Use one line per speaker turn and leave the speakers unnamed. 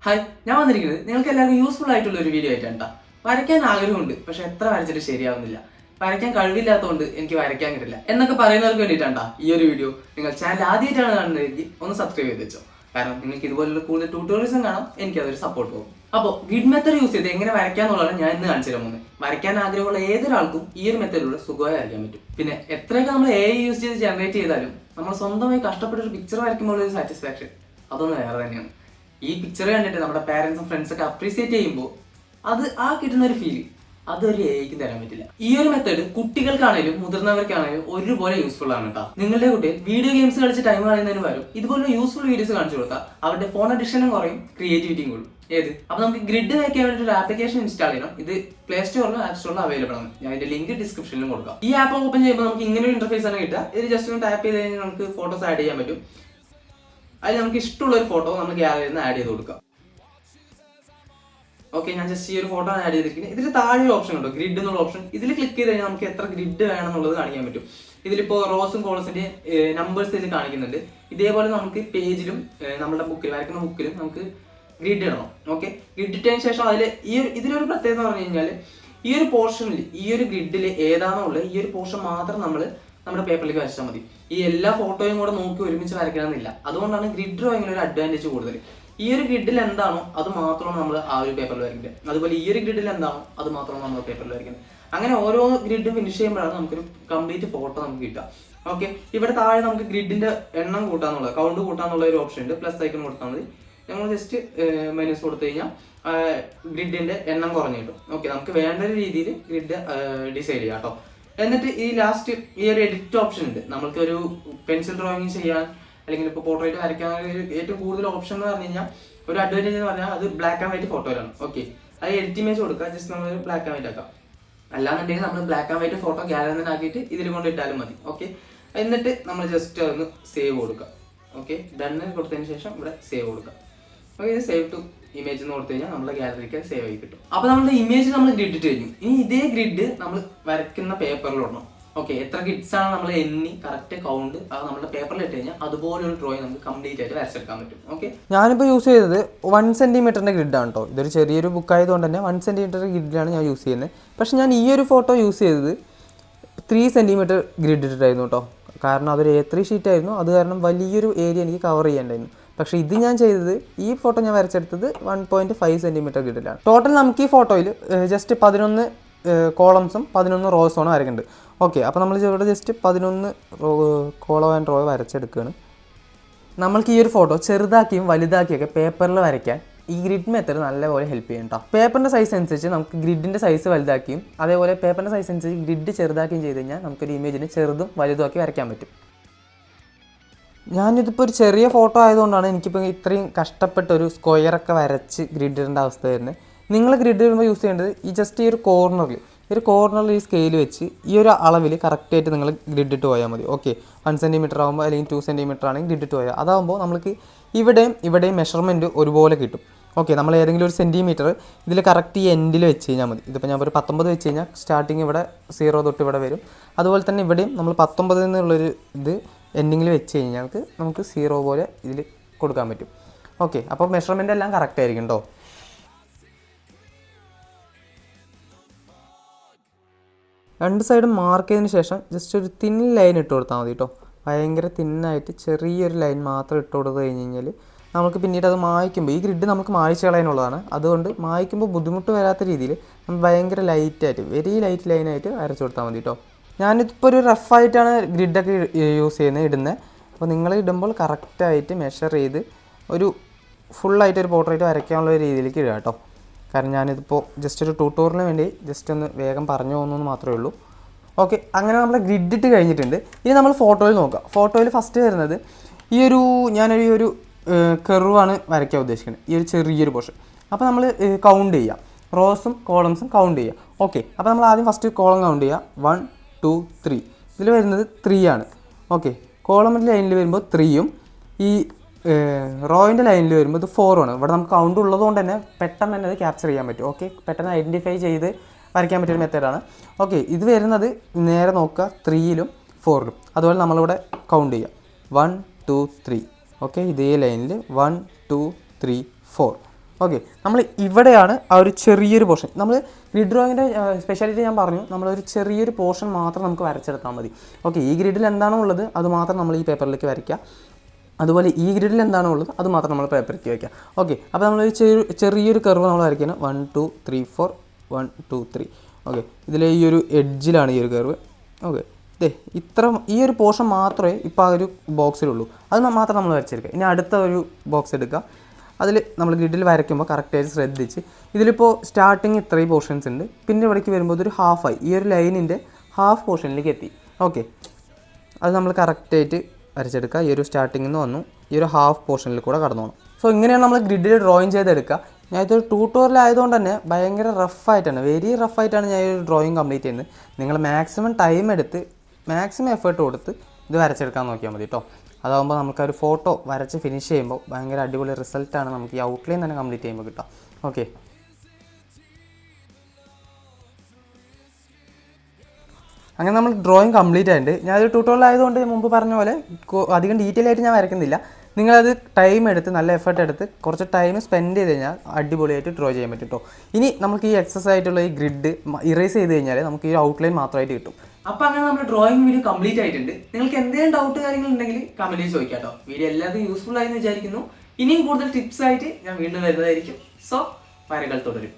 Hi, ഞാൻ വന്നിരിക്കുന്നത് നിങ്ങൾക്ക് എല്ലാവർക്കും യൂസ്ഫുൾ ആയിട്ടുള്ള ഒരു വീഡിയോ ആയിട്ടാണ് കേട്ടോ. വരയ്ക്കാൻ ആഗ്രഹമുണ്ട്, പക്ഷെ എത്ര വരച്ചിട്ട് ശരിയാവുന്നില്ല. വരയ്ക്കാൻ കഴിവില്ലാത്തതുകൊണ്ട് എനിക്ക് വരയ്ക്കാൻ കിട്ടില്ല എന്നൊക്കെ പറയുന്നവർക്ക് വേണ്ടിയിട്ടാണ് ഈ ഒരു വീഡിയോ. നിങ്ങൾ ചാനൽ ആദ്യമായിട്ടാണ് കാണുന്നതെങ്കിൽ ഒന്ന് സബ്സ്ക്രൈബ് ചെയ്ത് വെച്ചോ. കാരണം നിങ്ങൾക്ക് ഇതുപോലുള്ള കൂടുതൽ ട്യൂട്ടോറിയൽസും കാണാം, എനിക്ക് അതൊരു സപ്പോർട്ട് പോകും. അപ്പോൾ ഗ്രിഡ് മെത്തേഡ് യൂസ് ചെയ്ത് എങ്ങനെ വരയ്ക്കാന്നുള്ളതാണ് ഞാൻ ഇന്ന് കാണിച്ചു തരാൻ പോകുന്നത്. വരയ്ക്കാൻ ആഗ്രഹമുള്ള ഏതൊരാൾക്കും ഈ ഒരു മെത്തേഡിലൂടെ സുഖമായി വരയ്ക്കാൻ പറ്റും. പിന്നെ എത്രയൊക്കെ നമ്മൾ AI യൂസ് ചെയ്ത് ജനറേറ്റ് ചെയ്താലും നമ്മൾ സ്വന്തമായി കഷ്ടപ്പെട്ട ഒരു പിക്ചർ വരയ്ക്കുമ്പോൾ ഒരു സാറ്റിസ്ഫാക്ഷൻ അതൊന്നും വേറെ തന്നെയാണ്. ഈ പിക്ചർ കണ്ടിട്ട് നമ്മുടെ പാരന്റ്സും ഫ്രണ്ട്സൊക്കെ അപ്രീസിയേറ്റ് ചെയ്യുമ്പോൾ അത് കിട്ടുന്ന ഒരു ഫീൽ അതൊരു AIക്ക് തരാൻ പറ്റില്ല. ഈ ഒരു മെത്തേഡ് കുട്ടികൾക്കാണെങ്കിലും മുതിർന്നവർക്കാണെങ്കിലും ഒരുപോലെ യൂസ്ഫുൾ ആണ് കേട്ടോ. നിങ്ങളുടെ കുട്ടികൾ വീഡിയോ ഗെയിംസ് കളിച്ച് ടൈം കളയുന്നതിന് പകരം ഇതുപോലെ യൂസ്ഫുൾ വീഡിയോസ് കാണിച്ചു കൊടുത്താൽ അവരുടെ ഫോൺ അഡിക്ഷനും കുറയും, ക്രിയേറ്റിവിറ്റിയും കൂടും. അപ്പൊ നമുക്ക് ഗ്രിഡ് വയ്ക്കാൻ വേണ്ടി ഒരു ആപ്ലിക്കേഷൻ ഇൻസ്റ്റാൾ ചെയ്യണം. ഇത് പ്ലേ സ്റ്റോറിലും ആപ്പ് സ്റ്റോറിലും അവൈലബിൾ ആണ്. ഞാൻ ഇതിന്റെ ലിങ്ക് ഡിസ്ക്രിപ്ഷനിലും കൊടുക്കാം. ഈ ആപ്പ് ഓപ്പൺ ചെയ്യുമ്പോൾ നമുക്ക് ഇങ്ങനെ ഒരു ഇന്റർഫേസ് ആണ് കിട്ടുക. ഇത് ജസ്റ്റ് ഒന്ന് ടാപ്പ് ചെയ്ത് കഴിഞ്ഞാൽ നമുക്ക് ഫോട്ടോസ് ആഡ് ചെയ്യാൻ പറ്റും. അതിൽ നമുക്ക് ഇഷ്ടമുള്ള ഒരു ഫോട്ടോ നമ്മൾ ഗ്യാലറിയിൽ നിന്ന് ആഡ് ചെയ്ത് കൊടുക്കാം. ഓക്കെ, ഞാൻ ജസ്റ്റ് ഈ ഒരു ഫോട്ടോ ആഡ് ചെയ്തിരിക്കുന്നത്. ഇതിൽ താഴെ ഒരു ഓപ്ഷൻ ഉണ്ടോ, ഗ്രിഡ് എന്നുള്ള ഓപ്ഷൻ. ഇതിൽ ക്ലിക്ക് ചെയ്ത് കഴിഞ്ഞാൽ നമുക്ക് എത്ര ഗ്രിഡ് വേണം എന്നുള്ളത് കാണിക്കാൻ പറ്റും. ഇതിലിപ്പോൾ റോസും കോളസിന്റെ നമ്പേഴ്സ് ഇതിൽ കാണിക്കുന്നുണ്ട്. ഇതേപോലെ നമുക്ക് പേജിലും നമ്മുടെ ബുക്കിൽ വരയ്ക്കുന്ന ബുക്കിലും നമുക്ക് ഗ്രിഡ് ഇടണം. ഓക്കെ, ഗ്രിഡ് ഇട്ടതിന് ശേഷം ഇതിലൊരു പ്രത്യേകത എന്ന് പറഞ്ഞു കഴിഞ്ഞാൽ ഈ ഒരു പോർഷനിൽ ഈ ഒരു ഗ്രിഡിൽ ഏതാണോ ഉള്ളത് ഈ ഒരു പോർഷൻ മാത്രം നമ്മൾ നമ്മുടെ പേപ്പറിലേക്ക് വരച്ചാൽ മതി. ഈ എല്ലാ ഫോട്ടോയും കൂടെ നോക്കി ഒരുമിച്ച് വരയ്ക്കണമെന്നില്ല. അതുകൊണ്ടാണ് ഗ്രിഡ് ഡ്രോയിങ്ങിന് ഒരു അഡ്വാൻറ്റേജ് കൂടുതൽ. ഈ ഒരു ഗ്രിഡിൽ എന്താണോ അത് മാത്രമാണ് നമ്മൾ ആ ഒരു പേപ്പറിൽ വരയ്ക്കുന്നത്. അതുപോലെ ഈ ഒരു ഗ്രിഡിൽ എന്താണോ അത് മാത്രമാണ് നമ്മൾ പേപ്പറിൽ വരയ്ക്കുന്നത്. അങ്ങനെ ഓരോ ഗ്രിഡും ഫിനിഷ് ചെയ്യുമ്പോഴാണ് നമുക്കൊരു കംപ്ലീറ്റ് ഫോട്ടോ നമുക്ക് കിട്ടുക. ഓക്കെ, ഇവിടെ താഴെ നമുക്ക് ഗ്രിഡിന്റെ എണ്ണം കൂട്ടാന്നുള്ളത്, കൗണ്ട് കൂട്ടാന്നുള്ള ഒരു ഓപ്ഷൻ ഉണ്ട്. പ്ലസ് ഐക്കൺ കൊടുത്താൽ മതി. നമ്മൾ ജസ്റ്റ് മൈനസ് കൊടുത്തു കഴിഞ്ഞാൽ ഗ്രിഡിന്റെ എണ്ണം കുറഞ്ഞു കിട്ടും. ഓക്കെ, നമുക്ക് വേണ്ട രീതിയിൽ ഗ്രിഡ് ഡിസൈഡ് ചെയ്യാം കേട്ടോ. എന്നിട്ട് ഈ ലാസ്റ്റ് ഈ ഒരു എഡിറ്റ് ഓപ്ഷൻ ഉണ്ട്. നമുക്ക് ഒരു പെൻസിൽ ഡ്രോയിങ് ചെയ്യാൻ അല്ലെങ്കിൽ ഇപ്പോൾ പോർട്രേറ്റ് വരയ്ക്കാൻ ഏറ്റവും കൂടുതൽ ഓപ്ഷൻ എന്ന് പറഞ്ഞു കഴിഞ്ഞാൽ ഒരു അഡ്വാൻറ്റേജ് എന്ന് പറഞ്ഞാൽ അത് ബ്ലാക്ക് ആൻഡ് വൈറ്റ് ഫോട്ടോയിലാണ്. ഓക്കെ, അത് എഡിറ്റ് ഇമേജ് കൊടുക്കുക. ജസ്റ്റ് നമ്മൾ ബ്ലാക്ക് ആൻഡ് വൈറ്റ് ആക്കാം. അല്ലാന്നുണ്ടെങ്കിൽ നമ്മൾ ബ്ലാക്ക് ആൻഡ് വൈറ്റ് ഫോട്ടോ ഗ്യാലറിയിൽ നിന്ന് ആക്കിയിട്ട് ഇതിൽ കൊണ്ട് ഇട്ടാലും മതി. ഓക്കെ, എന്നിട്ട് നമ്മൾ ജസ്റ്റ് ഒന്ന് സേവ് കൊടുക്കുക. ഓക്കെ, ഡണ്ണ് കൊടുത്തതിന് ശേഷം ഇവിടെ സേവ് കൊടുക്കുക. ഓക്കെ, ഇത് സേവ് ടു ഇമേജ് എന്ന് കൊടുത്തു കഴിഞ്ഞാൽ നമ്മുടെ ഗാലറിക്ക് സേവ് ആയി കിട്ടും. അപ്പോൾ നമ്മുടെ ഇമേജ് നമ്മൾ ഗ്രിഡ് ഇട്ട് കഴിഞ്ഞു. ഇനി ഇതേ ഗ്രിഡ് നമ്മൾ വരയ്ക്കുന്ന പേപ്പറിൽ ഇടണം. ഓക്കെ, എത്ര ഗ്രിഡ്സ് ആണ് നമ്മൾ എണ്ണി കറക്റ്റ് കൗണ്ട് അത് നമ്മുടെ പേപ്പറിൽ ഇട്ട് കഴിഞ്ഞാൽ അതുപോലെ ഒരു ഡ്രോയിങ് നമുക്ക് കംപ്ലീറ്റ് ആയിട്ട് വരച്ചെടുക്കാൻ പറ്റും. ഓക്കെ,
ഞാനിപ്പോൾ യൂസ് ചെയ്തത് 1 സെൻറ്റിമീറ്ററിൻ്റെ ഗ്രിഡാണ് കേട്ടോ. ഇതൊരു ചെറിയൊരു ബുക്ക് ആയതുകൊണ്ട് തന്നെ 1 സെൻറ്റിമീറ്റർ ഗ്രിഡിലാണ് ഞാൻ യൂസ് ചെയ്യുന്നത്. പക്ഷേ ഞാൻ ഈ ഒരു ഫോട്ടോ യൂസ് ചെയ്തത് 3 സെൻറ്റിമീറ്റർ ഗ്രിഡ് ഇട്ടിട്ടായിരുന്നു കേട്ടോ. കാരണം അതൊരു A3 ഷീറ്റ് ആയിരുന്നു. അത് കാരണം വലിയൊരു ഏരിയ എനിക്ക് കവർ ചെയ്യേണ്ടായിരുന്നു. പക്ഷേ ഇത് ഞാൻ ചെയ്തത് ഈ ഫോട്ടോ ഞാൻ വരച്ചെടുത്തത് 1.5 സെൻറ്റിമീറ്റർ ഗ്രിഡിലാണ്. ടോട്ടൽ നമുക്ക് ഈ ഫോട്ടോയിൽ ജസ്റ്റ് 11 കോളംസും 11 റോസുമാണ് വരയ്ക്കേണ്ടത്. ഓക്കെ, അപ്പോൾ നമ്മൾ ഇവിടെ ജസ്റ്റ് 11 കോളം ആൻഡ് റോ വരച്ചെടുക്കുകയാണ്. നമ്മൾക്ക് ഈ ഒരു ഫോട്ടോ ചെറുതാക്കിയും വലുതാക്കിയൊക്കെ പേപ്പറിൽ വരയ്ക്കാൻ ഈ ഗ്രിഡ് മെത്തേഡ് നല്ലപോലെ ഹെൽപ്പ് ചെയ്യും കേട്ടോ. പേപ്പറിൻ്റെ സൈസ് അനുസരിച്ച് നമുക്ക് ഗ്രിഡിൻ്റെ സൈസ് വലുതാക്കിയും അതേപോലെ പേപ്പറിൻ്റെ സൈസ് അനുസരിച്ച് ഗ്രിഡ് ചെറുതാക്കിയും ചെയ്ത് കഴിഞ്ഞാൽ നമുക്കൊരു ഇമേജിന് ചെറുതും വലുതുമാക്കി വരയ്ക്കാൻ പറ്റും. ഞാനിതിപ്പോൾ ഒരു ചെറിയ ഫോട്ടോ ആയതുകൊണ്ടാണ് എനിക്കിപ്പോൾ ഇത്രയും കഷ്ടപ്പെട്ടൊരു സ്ക്വയറൊക്കെ വരച്ച് ഗ്രിഡ് ഇടേണ്ട അവസ്ഥ വരുന്നത്. നിങ്ങൾ ഗ്രിഡ് ഇടുമ്പോൾ യൂസ് ചെയ്യേണ്ടത് ഈ ജസ്റ്റ് ഈ ഒരു കോർണറിൽ ഈ സ്കെയിൽ വെച്ച് ഈ ഒരു അളവിൽ കറക്റ്റായിട്ട് നിങ്ങൾ ഗ്രിഡ് ഇട്ട് പോയാൽ മതി. ഓക്കെ, 1 സെൻറ്റിമീറ്റർ ആകുമ്പോൾ അല്ലെങ്കിൽ 2 സെൻറ്റിമീറ്റർ ആണെങ്കിൽ ഗ്രിഡ് ഇട്ട് പോയാൽ അതാകുമ്പോൾ നമുക്ക് ഇവിടെയും മെഷർമെൻറ്റ് ഒരുപോലെ കിട്ടും. ഓക്കെ, നമ്മൾ ഏതെങ്കിലും ഒരു സെൻറ്റിമീറ്റർ ഇതിൽ കറക്റ്റ് ഈ എൻഡിൽ വെച്ച് കഴിഞ്ഞാൽ മതി. ഇതിപ്പോൾ ഞാൻ ഒരു 19 വെച്ച് കഴിഞ്ഞാൽ സ്റ്റാർട്ടിങ് ഇവിടെ 0 തൊട്ട് ഇവിടെ വരും. അതുപോലെ തന്നെ ഇവിടെയും നമ്മൾ 19 എന്നുള്ളൊരു ഇത് എൻഡിങ്ങിൽ വെച്ച് കഴിഞ്ഞാൽ നമുക്ക് 0 പോലെ ഇതിൽ കൊടുക്കാൻ പറ്റും. ഓക്കെ, അപ്പോൾ മെഷർമെൻ്റ് എല്ലാം കറക്റ്റ് ആയിരിക്കും കേട്ടോ. രണ്ട് സൈഡും മാർക്ക് ചെയ്തതിന് ശേഷം ജസ്റ്റ് ഒരു തിൻ ലൈൻ ഇട്ട് കൊടുത്താൽ മതി കേട്ടോ. ഭയങ്കര തിന്നായിട്ട് ചെറിയൊരു ലൈൻ മാത്രം ഇട്ട് കൊടുത്തു കഴിഞ്ഞ് കഴിഞ്ഞാൽ നമുക്ക് പിന്നീട് അത് മായ്ക്കുമ്പോൾ ഈ ഗ്രിഡ് നമുക്ക് മായ്ച്ച് കളയാനുള്ളതാണ്. അതുകൊണ്ട് മായ്ക്കുമ്പോൾ ബുദ്ധിമുട്ട് വരാത്ത രീതിയിൽ നമ്മൾ ഭയങ്കര ലൈറ്റായിട്ട് വെരി ലൈറ്റ് ലൈനായിട്ട് വരച്ചു കൊടുത്താൽ മതി കേട്ടോ. ഞാനിപ്പോൾ ഒരു റഫായിട്ടാണ് ഗ്രിഡൊക്കെ യൂസ് ഇടുന്നത്. അപ്പോൾ നിങ്ങൾ ഇടുമ്പോൾ കറക്റ്റായിട്ട് മെഷർ ചെയ്ത് ഒരു ഫുള്ളായിട്ട് ഒരു പോർട്രേറ്റ് വരയ്ക്കാനുള്ള ഒരു രീതിയിലേക്ക് ഇടുക കേട്ടോ. കാരണം ഞാനിതിപ്പോൾ ജസ്റ്റ് ഒരു ട്യൂട്ടോറിയലിന് വേണ്ടി ജസ്റ്റ് ഒന്ന് വേഗം പറഞ്ഞു പോകുന്നു മാത്രമേ ഉള്ളൂ. ഓക്കെ, അങ്ങനെ നമ്മൾ ഗ്രിഡ് ഇട്ട് കഴിഞ്ഞിട്ടുണ്ട്. ഇനി നമ്മൾ ഫോട്ടോയിൽ നോക്കാം. ഫോട്ടോയിൽ ഫസ്റ്റ് വരുന്നത് ഞാനൊരു കർവാണ് വരയ്ക്കാൻ ഉദ്ദേശിക്കുന്നത്, ഈ ഒരു ചെറിയൊരു പോർഷൻ. അപ്പോൾ നമ്മൾ കൗണ്ട് ചെയ്യാം, റോസും കോളംസും കൗണ്ട് ചെയ്യാം. ഓക്കെ, അപ്പോൾ നമ്മൾ ആദ്യം ഫസ്റ്റ് കോളം കൗണ്ട് ചെയ്യുക. 1 2 3 ഇതിൽ വരുന്നത് 3 ആണ്. ഓക്കെ, കോളമിൻ്റെ ലൈനിൽ വരുമ്പോൾ 3ഉം ഈ റോയിൻ്റെ ലൈനിൽ വരുമ്പോൾ ഇത് 4 ആണ്. ഇവിടെ നമുക്ക് കൗണ്ട് ഉള്ളതുകൊണ്ട് തന്നെ പെട്ടെന്ന് തന്നെ അത് ക്യാപ്ചർ ചെയ്യാൻ പറ്റും. ഓക്കെ, പെട്ടെന്ന് ഐഡൻറ്റിഫൈ ചെയ്ത് വരയ്ക്കാൻ പറ്റിയൊരു മെത്തേഡാണ്. ഓക്കെ, ഇത് വരുന്നത് നേരെ നോക്കുക 3ലും 4ലും. അതുപോലെ നമ്മളിവിടെ കൗണ്ട് ചെയ്യാം 1 2 3. ഓക്കെ, ഇതേ ലൈനിൽ 1 2 3 4. ഓക്കെ, നമ്മൾ ഇവിടെയാണ് ആ ഒരു ചെറിയൊരു പോർഷൻ. നമ്മൾ ഗ്രിഡ് ഡ്രോയിങ്ങിൻ്റെ സ്പെഷ്യാലിറ്റി ഞാൻ പറഞ്ഞു, നമ്മളൊരു ചെറിയൊരു പോർഷൻ മാത്രം നമുക്ക് വരച്ചെടുത്താൽ മതി. ഓക്കെ, ഈ ഗ്രിഡിൽ എന്താണോ ഉള്ളത് അത് മാത്രം നമ്മൾ ഈ പേപ്പറിലേക്ക് വരയ്ക്കുക. അതുപോലെ ഈ ഗ്രിഡിൽ എന്താണോ ഉള്ളത് അത് മാത്രം നമ്മൾ പേപ്പറിലേക്ക് വയ്ക്കുക. ഓക്കെ, അപ്പോൾ നമ്മളൊരു ചെറിയൊരു കർവ് നമ്മൾ വരയ്ക്കണം. 1 2 3 4 1 2 3. ഓക്കെ, ഇതിലെ ഈ ഒരു എഡ്ജിലാണ് ഈ ഒരു കർവ്. ഓക്കെ, ഈ ഒരു പോർഷൻ മാത്രമേ ഇപ്പോൾ ആ ഒരു ബോക്സിലുള്ളൂ. അത് മാത്രം നമ്മൾ വരച്ചെടുക്കുക. ഇനി അടുത്ത ഒരു ബോക്സ് എടുക്കുക. അതിൽ നമ്മൾ ഗ്രിഡിൽ വരയ്ക്കുമ്പോൾ കറക്റ്റായിട്ട് ശ്രദ്ധിച്ച്, ഇതിലിപ്പോൾ സ്റ്റാർട്ടിങ് ഇത്രയും പോർഷൻസ് ഉണ്ട്, പിന്നെ ഇവിടേക്ക് വരുമ്പോൾ ഇതൊരു ഹാഫായി, ഈ ഒരു ലൈനിൻ്റെ ഹാഫ് പോർഷനിലേക്ക് എത്തി. ഓക്കെ, അത് നമ്മൾ കറക്റ്റായിട്ട് വരച്ചെടുക്കുക. ഈ ഒരു സ്റ്റാർട്ടിങ്ങിൽ നിന്ന് വന്നു, ഈ ഒരു ഹാഫ് പോർഷനിൽ കൂടെ കടന്നു പോകണം. സോ ഇങ്ങനെയാണ് നമ്മൾ ഗ്രിഡിൽ ഡ്രോയിങ് ചെയ്തെടുക്കുക. ഞാൻ ഇതൊരു ട്യൂട്ടോറിയൽ ആയതുകൊണ്ട് തന്നെ ഭയങ്കര റഫായിട്ടാണ്, വെരി റഫായിട്ടാണ് ഞാൻ ഈ ഒരു ഡ്രോയിങ് കംപ്ലീറ്റ് ചെയ്യുന്നത്. നിങ്ങൾ മാക്സിമം ടൈം എടുത്ത് മാക്സിമം എഫേർട്ട് കൊടുത്ത് ഇത് വരച്ചെടുക്കാൻ നോക്കിയാൽ മതി കേട്ടോ. അതാകുമ്പോൾ നമുക്ക് ഒരു ഫോട്ടോ വരച്ച് ഫിനിഷ് ചെയ്യുമ്പോൾ ഭയങ്കര അടിപൊളി റിസൾട്ടാണ് നമുക്ക് ഈ ഔട്ട്ലൈൻ തന്നെ കംപ്ലീറ്റ് ചെയ്യുമ്പോൾ കിട്ടുക. ഓക്കെ, അങ്ങനെ നമ്മൾ ഡ്രോയിങ് കംപ്ലീറ്റ് ആയിട്ടുണ്ട്. ഞാനൊരു ട്യൂട്ടോറിയൽ ആയതുകൊണ്ട് മുമ്പ് പറഞ്ഞ പോലെ അധികം ഡീറ്റെയിൽ ആയിട്ട് ഞാൻ വരയ്ക്കുന്നില്ല. നിങ്ങളത് ടൈം എടുത്ത് നല്ല എഫേർട്ട് എടുത്ത് കുറച്ച് ടൈം സ്പെൻഡ് ചെയ്ത് കഴിഞ്ഞാൽ അടിപൊളിയായിട്ട് ഡ്രോ ചെയ്യാൻ പറ്റും കേട്ടോ. ഇനി നമുക്ക് ഈ എക്സസൈസ് ആയിട്ടുള്ള ഈ ഗ്രിഡ് ഇറേസ് ചെയ്ത് കഴിഞ്ഞാൽ നമുക്ക് ഈ ഔട്ട്ലൈൻ മാത്രമായിട്ട് കിട്ടും.
അപ്പോൾ അങ്ങനെ നമ്മുടെ ഡ്രോയിങ് വീഡിയോ കംപ്ലീറ്റ് ആയിട്ടുണ്ട്. നിങ്ങൾക്ക് എന്തെങ്കിലും ഡൗട്ട് കാര്യങ്ങൾ ഉണ്ടെങ്കിൽ കമൻറ്റിൽ ചോദിക്കാം കേട്ടോ. വീഡിയോ എല്ലാവർക്കും യൂസ്ഫുൾ ആയി എന്ന് വിചാരിക്കുന്നു. ഇനിയും കൂടുതൽ ടിപ്സ് ആയിട്ട് ഞാൻ വീണ്ടും വരുന്നതായിരിക്കും. സോ വരകൾ തുടരും.